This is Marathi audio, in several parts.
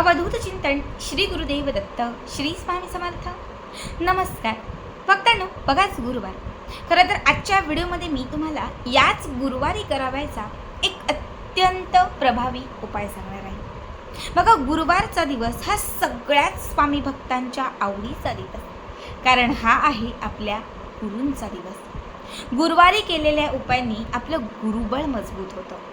अवधूत चिंतन श्री गुरुदेव दत्त श्री स्वामी समर्थ. नमस्कार भक्तांनो, बघाच गुरुवार. खरं तर आजच्या व्हिडिओमध्ये मी तुम्हाला याच गुरुवारी करावायचा एक अत्यंत प्रभावी उपाय सांगणार आहे. बघा, गुरुवारचा दिवस हा सगळ्यात स्वामी भक्तांच्या आवडीचा दिवस, कारण हा आहे आपल्या गुरूंचा दिवस. गुरुवारी केलेल्या उपायांनी आपलं गुरुबळ मजबूत होतं.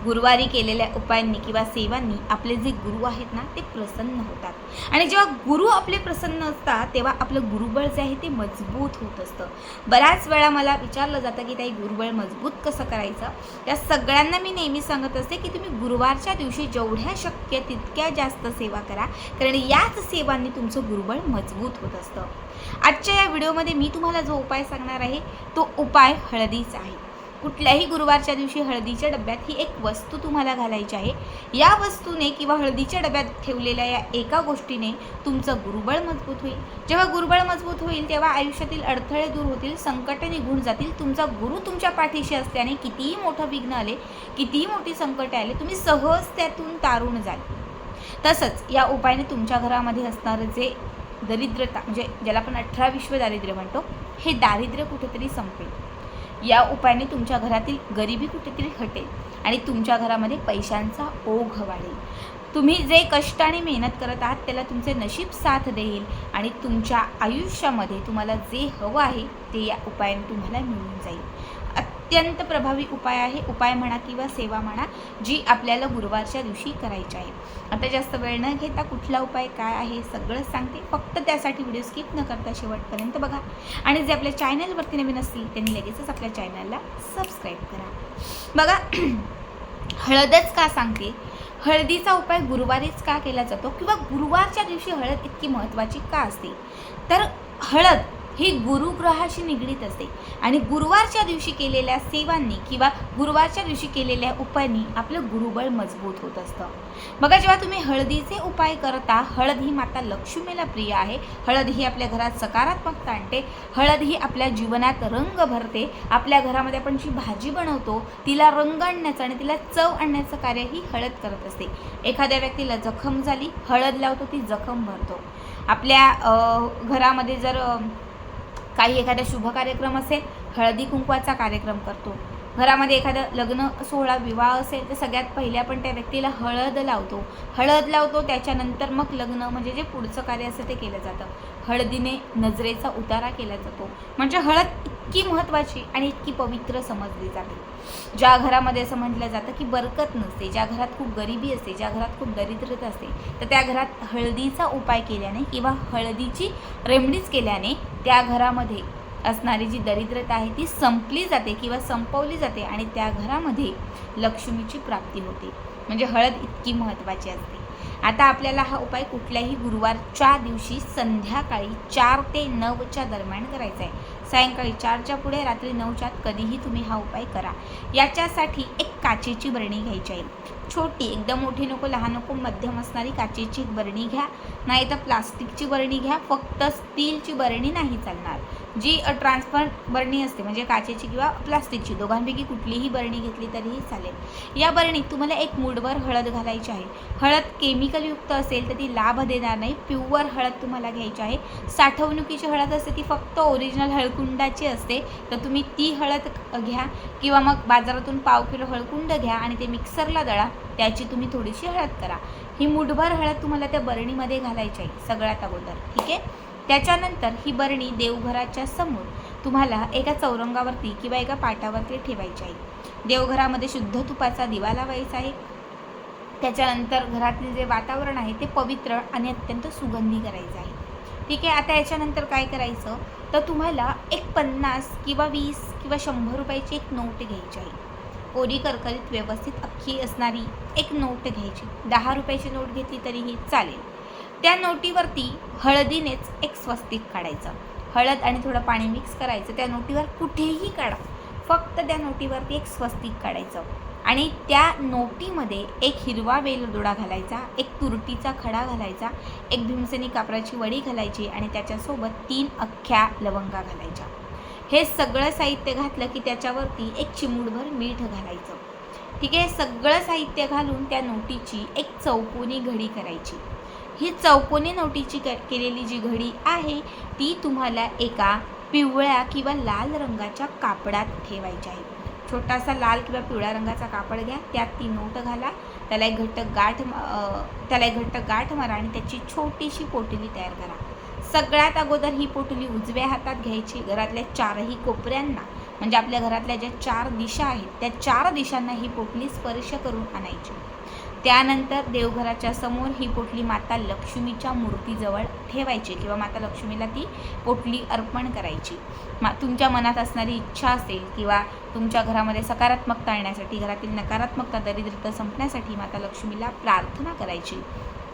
गुरुवारी केलेल्या उपायांनी किंवा सेवांनी आपले जे गुरु आहेत ना, ते प्रसन्न होतात. आणि जेव्हा गुरु आपले प्रसन्न असतात तेव्हा आपलं गुरुबळ जे आहे ते मजबूत होत असतं. बऱ्याच वेळा मला विचारलं जातं की ताई, गुरुबळ मजबूत कसं करायचं. त्या सगळ्यांना मी नेहमी सांगत असते की तुम्ही गुरुवारच्या दिवशी जेवढ्या शक्य तितक्या जास्त सेवा करा, कारण याच सेवांनी तुमचं गुरुबळ मजबूत होत असतं. आजच्या या व्हिडिओमध्ये मी तुम्हाला जो उपाय सांगणार आहे तो उपाय हळदीचा आहे. कुठल्याही गुरुवारच्या दिवशी हळदीच्या डब्यात ही एक वस्तू तुम्हाला घालायची आहे. या वस्तूने किंवा हळदीच्या डब्यात ठेवलेल्या या एका गोष्टीने तुमचं गुरुबळ मजबूत होईल. जेव्हा गुरुबळ मजबूत होईल तेव्हा आयुष्यातील अडथळे दूर होतील, संकटे निघून जातील. तुमचा गुरु तुमच्या पाठीशी असल्याने कितीही मोठं विघ्न आले, कितीही मोठी संकटे आले, तुम्ही सहज त्यातून तारून जाल. तसंच या उपायाने तुमच्या घरामध्ये असणारं जे दरिद्रता, म्हणजे ज्याला आपण 18 विश्व दारिद्र्य म्हणतो, हे दारिद्र्य कुठेतरी संपेल. या उपायाने तुमच्या घरातील गरिबी कुठेतरी हटेल आणि तुमच्या घरामध्ये पैशांचा ओघ वाढेल. तुम्ही जे कष्ट आणि मेहनत करत आहात त्याला तुमचे नशीब साथ देईल आणि तुमच्या आयुष्यामध्ये तुम्हाला जे हवं आहे ते या उपायाने तुम्हाला मिळून जाईल. अत्यंत प्रभावी उपाय आहे. उपाय म्हणा किंवा सेवा म्हणा, जी आपल्याला गुरुवारच्या दिवशी करायची आहे. आता जास्त वेळ न घेता कुठला उपाय काय आहे सगळं सांगते. फक्त त्यासाठी व्हिडिओ स्किप न करता शेवटपर्यंत बघा. आणि जे आपल्या चॅनलवरती नवीन असतील त्यांनी लगेचच आपल्या चॅनलला सबस्क्राईब करा. बघा, हळदच का सांगते, हळदीचा उपाय गुरुवारीच का केला जातो किंवा गुरुवारच्या दिवशी हळद इतकी महत्त्वाची का असते, तर हळद ही गुरुग्रहाशी निगडीत असते आणि गुरुवारच्या दिवशी केलेल्या सेवांनी किंवा गुरुवारच्या दिवशी केलेल्या उपायांनी आपलं गुरुबळ मजबूत होत असतं. बघा, जेव्हा तुम्ही हळदीचे उपाय करता, हळद ही माता लक्ष्मीला प्रिय आहे. हळद ही आपल्या घरात सकारात्मकता आणते. हळद ही आपल्या जीवनात रंग भरते. आपल्या घरामध्ये आपण जी भाजी बनवतो तिला रंग आणण्याचं आणि तिला चव आणण्याचं कार्य ही हळद करत असते. एखाद्या व्यक्तीला जखम झाली, हळद लावतो, ती जखम भरतो. आपल्या घरामध्ये जर काही एखादा शुभ कार्यक्रम असेल, हळदी कुंकवाचा कार्यक्रम करतो. घरामध्ये एखादा लग्न सोहळा विवाह असेल तर सगळ्यात पहिले आपण त्या व्यक्तीला हळद लावतो. त्याच्यानंतर मग लग्न म्हणजे जे पुढचं कार्य असतं ते केलं जातं. हळदीने नजरेचा उतारा केला जातो. म्हणजे हळद इतकी महत्त्वाची आणि इतकी पवित्र समजली जाते. ज्या घरामध्ये असं म्हटलं जातं की बरकत नसते, ज्या घरात खूप गरिबी असते, ज्या घरात खूप दरिद्रता असते, तर त्या घरात हळदीचा उपाय केल्याने किंवा हळदीची रेमेडीज केल्याने त्या घरामध्ये असणारी जी दरिद्रता आहे ती संपली जाते किंवा संपवली जाते आणि त्या घरामध्ये लक्ष्मीची प्राप्ती होते. म्हणजे हळद इतकी महत्त्वाची असते. आता आपल्याला हा उपाय कुठल्याही गुरुवारच्या दिवशी संध्याकाळी 4 ते 9च्या दरम्यान करायचा आहे. सायंकाळी 4च्या पुढे, रात्री 9च्या आत कधीही तुम्ही हा उपाय करा. याच्यासाठी एक काचेची बरणी घ्यायची आहे. छोटी, एकदम मोठी नको, लहान नको, मध्यम असणारी काचेची बरणी घ्या. नाही तर प्लास्टिकची बरणी घ्या. फक्त स्टीलची बरणी नाही चालणार. जी ट्रान्सपरंट बरणी असते, म्हणजे काचेची किंवा प्लास्टिकची, दोघांपैकी कुठलीही बरणी घेतली तरीही चालेल. या बरणीत तुम्हाला एक मूठभर हळद घालायची आहे. हळद केमिकलयुक्त असेल तर ती लाभ देणार नाही. प्युअर हळद तुम्हाला घ्यायची आहे. साठवणुकीची हळद असते ती फक्त ओरिजिनल हळकुंडाची असते, तर तुम्ही ती हळद घ्या किंवा मग बाजारातून पाव किलो हळकुंड घ्या आणि ते मिक्सरला दळा. त्याची तुम्ही थोडीशी हळद करा. ही मूठभर हळद तुम्हाला त्या बरणीमध्ये घालायची आहे सगळ्यात अगोदर, ठीक आहे. त्याच्यानंतर ही बरणी देवघराच्या समोर तुम्हाला एका चौरंगावरती किंवा एका पाटावरती ठेवायची आहे. देवघरामध्ये शुद्ध तुपाचा दिवा लावायचा आहे. त्याच्यानंतर घरातील जे वातावरण आहे ते पवित्र आणि अत्यंत सुगंधी करायचं आहे, ठीक आहे. आता याच्यानंतर काय करायचं, तर तुम्हाला एक 50 किंवा 20 किंवा 100 रुपयाची एक नोट घ्यायची आहे. कोरी करकरीत व्यवस्थित अख्खी असणारी एक नोट घ्यायची. 10 रुपयाची नोट घेतली तरीही चालेल. त्या नोटीवरती हळदीनेच एक स्वस्तिक काढायचं. हळद आणि थोडं पाणी मिक्स करायचं. त्या नोटीवर कुठेही काढा, फक्त त्या नोटीवरती एक स्वस्तिक काढायचं आणि त्या नोटीमध्ये एक हिरवा वेलदोडा घालायचा, एक तुरटीचा खडा घालायचा, एक भीमसेनी कापराची वडी घालायची आणि त्याच्यासोबत 3 अख्ख्या लवंगा घालायच्या. हे सगळं साहित्य घातलं की त्याच्यावरती एक चिमूटभर मीठ घालायचं. ठीक आहे. सगळं साहित्य घालून त्या नोटीची एक चौकोनी घडी करायची. ही चौकोनी नोटीची केलेली जी घडी आहे ती तुम्हाला एका पिवळ्या किंवा लाल रंगाच्या कापडात ठेवायची आहे. छोटासा लाल किंवा पिवळ्या रंगाचा कापड घ्या, त्यात ती नोट घाला, त्याला एक घट्ट गाठ मारा आणि त्याची छोटीशी पोटली तयार करा. सगळ्यात अगोदर ही पोटली उजव्या हातात घ्यायची. घरातल्या चारही कोपऱ्यांना, म्हणजे आपल्या घरातल्या ज्या 4 दिशा आहेत त्या 4 दिशांना ही पोटली स्पर्श करून आणायची. त्यानंतर देवघराच्या समोर ही पोटली माता लक्ष्मीच्या मूर्तीजवळ ठेवायची किंवा माता लक्ष्मीला ती पोटली अर्पण करायची. तुमच्या मनात असणारी इच्छा असेल किंवा तुमच्या घरामध्ये सकारात्मकता आणण्यासाठी, घरातील नकारात्मकता, दरिद्रता संपण्यासाठी माता लक्ष्मीला प्रार्थना करायची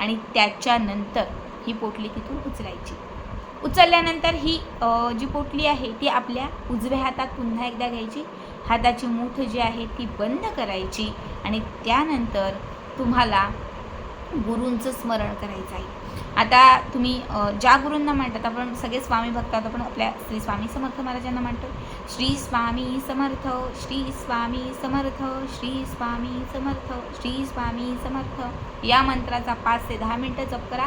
आणि त्याच्यानंतर ही पोटली तिथून उचलायची. उचलल्यानंतर ही जी पोटली आहे ती आपल्या उजव्या हातात पुन्हा एकदा घ्यायची. हाताची मूठ जी आहे ती बंद करायची आणि त्यानंतर तुम्हाला गुरूंचं स्मरण करायचं आहे. आता तुम्ही ज्या गुरूंना मानतात, आपण सगळे स्वामी भक्त आहोत, आपण आपल्या श्री स्वामी समर्थ महाराजांना मानतो. श्री स्वामी समर्थ, श्री स्वामी समर्थ, श्री स्वामी समर्थ, श्री स्वामी समर्थ या मंत्राचा 5 ते 10 मिनटं जप करा.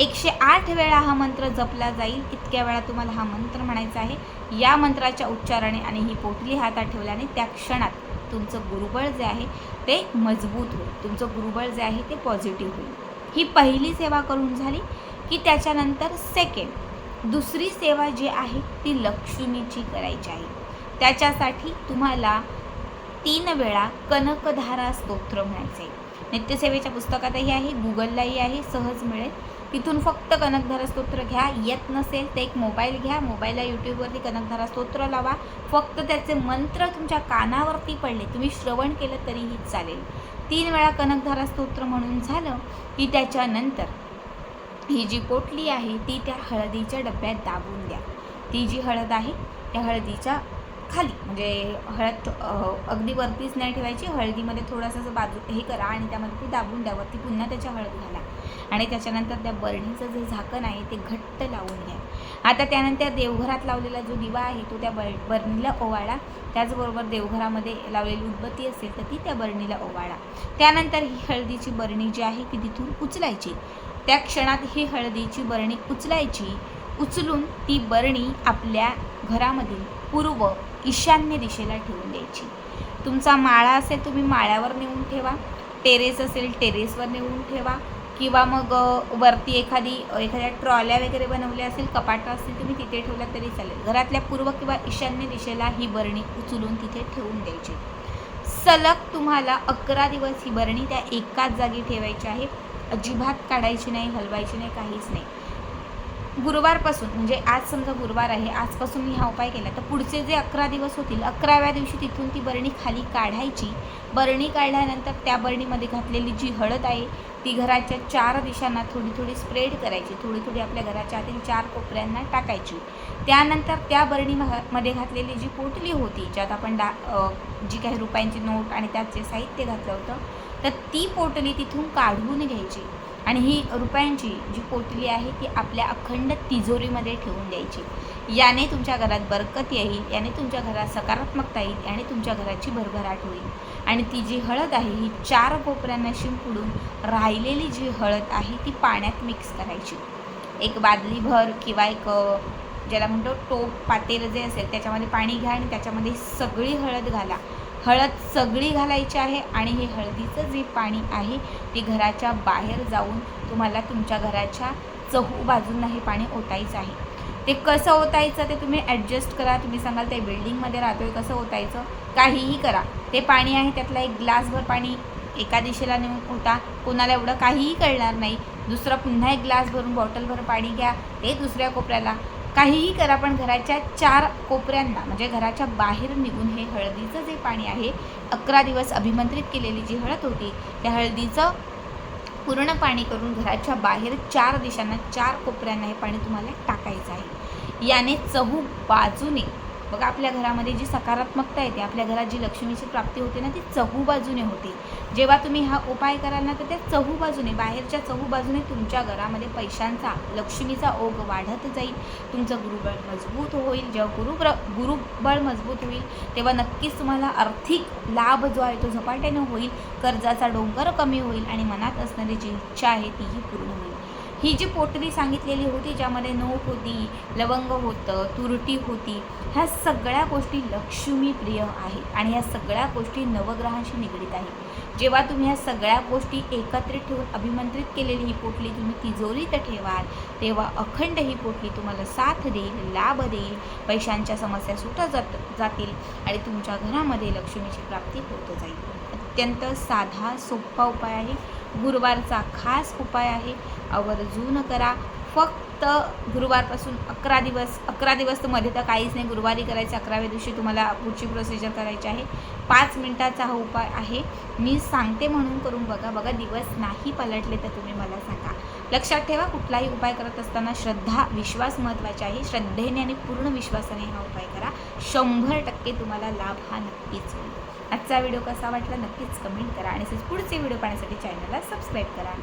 108 वेळा हा मंत्र जपला जाईल, इतक्या वेळा तुम्हाला हा मंत्र म्हणायचा आहे. या मंत्राच्या उच्चाराने आणि ही पोटली हातात ठेवल्याने त्या क्षणात तुमचं गुरुबळ जे आहे ते मजबूत होईल, तुमचं गुरुबळ जे आहे ते पॉझिटिव्ह होईल. ही पहिली सेवा करून झाली की त्याच्यानंतर दुसरी सेवा जी आहे ती लक्ष्मीची करायची आहे. त्याच्यासाठी तुम्हाला 3 वेळा कनकधारा स्तोत्र म्हणायचं आहे. नित्यसेवेच्या पुस्तकातही आहे, गुगललाही आहे, सहज मिळेल. तिथून फक्त कनकधारा स्तोत्र घ्या. येत नसेल तर एक मोबाईल घ्या, मोबाईलला यूट्यूबवरती कनकधारा स्तोत्र लावा. फक्त त्याचे मंत्र तुमच्या कानावरती पडले, तुम्ही श्रवण केलं तरीही चालेल. 3 वेळा कनकधारा स्तोत्र म्हणून झालं की त्याच्यानंतर ही जी पोटली आहे ती त्या हळदीच्या डब्यात दाबून द्या. ती जी हळद आहे त्या हळदीच्या खाली, म्हणजे हळद अगदी वरतीच नाही ठेवायची, हळदीमध्ये थोडंसं बाजू हे करा आणि त्यामध्ये ती दाबून द्या. वरती पुन्हा त्याच्या हळद घाला आणि त्याच्यानंतर त्या बरणीचं जे झाकण आहे ते घट्ट लावून घ्या. आता त्यानंतर देवघरात लावलेला जो दिवा आहे तो त्या बरणीला ओवाळा. त्याचबरोबर देवघरामध्ये लावलेली उदबत्ती असेल तर ती त्या बरणीला ओवाळा. त्यानंतर ही हळदीची बरणी जी आहे ती तिथून उचलायची. त्या क्षणात ही हळदीची बरणी उचलायची. उचलून ती बरणी आपल्या घरामधील पूर्व ईशान्य दिशेला ठेवून द्यायची. तुमचा माळा असेल तुम्ही माळ्यावर नेऊन ठेवा, टेरेस असेल टेरेसवर नेऊन ठेवा किंवा मग वरती एखाद्या ट्रॉल्या वगैरे बनवल्या असेल, कपाटं असतील तुम्ही तिथे ठेवल्या तरी चालेल. घरातल्या पूर्व किंवा ईशान्य दिशेला ही बरणी उचलून तिथे ठेवून द्यायची. सलग तुम्हाला 11 दिवस ही बरणी त्या एकाच जागी ठेवायची आहे. अजिबात काढायची नाही, हलवायची नाही, काहीच नाही. गुरुवारपासून, म्हणजे आज समजा गुरुवार आहे, आजपासून मी हा उपाय केला तर पुढचे जे 11 दिवस होतील, 11व्या दिवशी तिथून ती बरणी खाली काढायची. बरणी काढल्यानंतर त्या बरणीमध्ये घातलेली जी हळद आहे ती घराच्या 4 दिशांना थोडी थोडी स्प्रेड करायची, थोडी थोडी आपल्या घराच्या आतील 4 कोपऱ्यांना टाकायची. त्यानंतर त्या बरणीमध्ये घातलेली जी पोटली होती, ज्यात आपण जी काही रुपयांची नोट आणि त्यात जे साहित्य घातलं होतं, तर ती पोटली तिथून काढून घ्यायची आणि ही रुपयांची जी पोटली आहे ती आपल्या अखंड तिजोरीमध्ये ठेवून द्यायची. याने तुमच्या घरात बरकत येईल, याने तुमच्या घरात सकारात्मकता येईल आणि तुमच्या घराची भरभराट होईल. आणि ती जी हळद आहे ही 4 कोपऱ्यांना शिंपडून राहिलेली जी हळद आहे ती पाण्यात मिक्स करायची. एक बादलीभर किंवा एक ज्याला म्हणतो टोप पातेलं जे असेल त्याच्यामध्ये पाणी घ्या आणि त्याच्यामध्ये सगळी हळद घाला. हळद सगळी घालायची आहे आणि हे हळदीचं जे पाणी आहे ते घराच्या बाहेर जाऊन तुम्हाला तुमच्या घराच्या बाजूंना हे पाणी ओतायचं आहे. ते कसं ओतायचं ते तुम्ही ॲडजस्ट करा. तुम्ही सांगाल ते बिल्डिंगमध्ये राहतोय कसं ओतायचं, काहीही करा. ते पाणी आहे त्यातला एक ग्लासभर पाणी एका दिशेला नेऊन ओता, कोणाला एवढं काहीही कळणार नाही. दुसरं पुन्हा एक ग्लास भरून बॉटलभर पाणी घ्या, ते दुसऱ्या कोपऱ्याला, काहीही करा. पण घराच्या 4 कोपऱ्यांना, म्हणजे घराच्या बाहेर निघून हे हळदीचं जे पाणी आहे, 11 दिवस अभिमंत्रित केलेली जी हळद होती त्या हळदीचं पूर्ण पाणी करून घराच्या बाहेर 4 दिशांना 4 कोपऱ्यांना हे पाणी तुम्हाला टाकायचं आहे. याने बाजूने बघा, आपल्या घरामध्ये जी सकारात्मकता येते, आपल्या घरात जी लक्ष्मीची प्राप्ती होते ना, ती चहूबाजूने होते. जेव्हा तुम्ही हा उपाय कराल ना, तर त्या चहूबाजूने, बाहेरच्या चहूबाजूने तुमच्या घरामध्ये पैशांचा, लक्ष्मीचा ओघ वाढत जाईल. तुमचं गुरुबळ मजबूत होईल. जेव्हा गुरुबळ मजबूत होईल तेव्हा नक्कीच तुम्हाला आर्थिक लाभ जो आहे तो झपाट्याने होईल. कर्जाचा डोंगर कमी होईल आणि मनात असणारी जी इच्छा आहे तीही पूर्ण होईल. ही जी पोटली सांगितलेली होती, ज्यामध्ये नोट होती, लवंग होतं, तुरटी होती, ह्या सगळ्या गोष्टी लक्ष्मीप्रिय आहेत आणि ह्या सगळ्या गोष्टी नवग्रहांशी निगडीत आहेत. जेव्हा तुम्ही ह्या सगळ्या गोष्टी एकत्रित ठेवून अभिमंत्रित केलेली ही पोटली तुम्ही तिजोरीत ठेवाल, तेव्हा अखंड ही पोटली तुम्हाला साथ देईल, लाभ देईल, पैशांच्या समस्या सुटत जातील आणि तुमच्या घरामध्ये लक्ष्मीची प्राप्ती होत जाईल. अत्यंत साधा सोपा उपाय आहे. गुरुवारचा खास उपाय आहे. आवर्जून करा. फक्त गुरुवारपासून 11 दिवस तर मध्ये तर काहीच नाही. गुरुवारी करायचं, 11व्या दिवशी तुम्हाला पुढची प्रोसिजर करायची आहे. 5 मिनिटाचा हा उपाय आहे. मी सांगते म्हणून करून बघा. दिवस नाही पलटले तर तुम्ही मला सांगा. लक्षात ठेवा, कुठलाही उपाय करत असताना श्रद्धा, विश्वास महत्त्वाचे आहे. श्रद्धेने आणि पूर्ण विश्वासाने हा उपाय करा. 100% तुम्हाला लाभ हा नक्कीच होईल. आजचा व्हिडिओ कसा वाटला नक्कीच कमेंट करा आणि पुढचे व्हिडिओ पाहण्यासाठी चॅनलला सबस्क्राईब करा.